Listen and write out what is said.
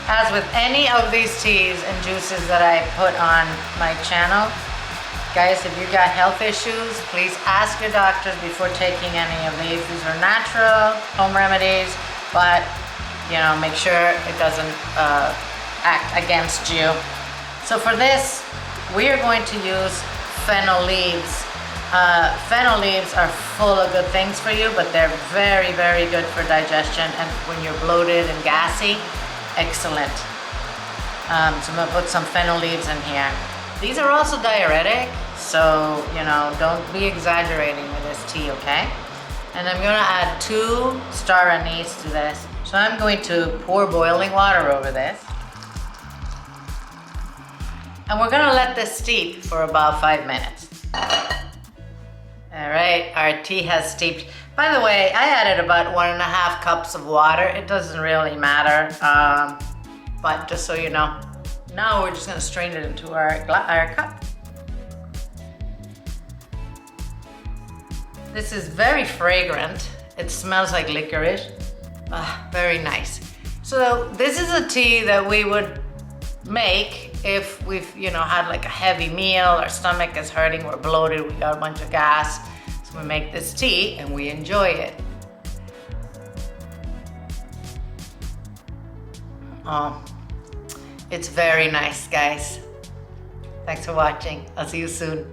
As with any of these teas and juices that I put on my channel, guys, if you got health issues, please ask your doctors before taking any of these. These are natural home remedies, but you know, make sure it doesn't act against you. So for this, we are going to use fennel leaves. Fennel leaves are full of good things for you, but they're very, very good for digestion and when you're bloated and gassy. Excellent. So I'm gonna put some fennel leaves in here. These are also diuretic, so you know, don't be exaggerating with this tea, okay? And I'm gonna add 2 star anise to this. So I'm going to pour boiling water over this. And we're gonna let this steep for about 5 minutes. All right, our tea has steeped. By the way, I added about 1.5 cups of water. It doesn't really matter, but just so you know. Now we're just gonna strain it into our cup. This is very fragrant. It smells like licorice. Very nice. So this is a tea that we would make if we've, you know, had like a heavy meal, our stomach is hurting, we're bloated, we got a bunch of gas. So we make this tea and we enjoy it. Oh, it's very nice, guys. Thanks for watching. I'll see you soon.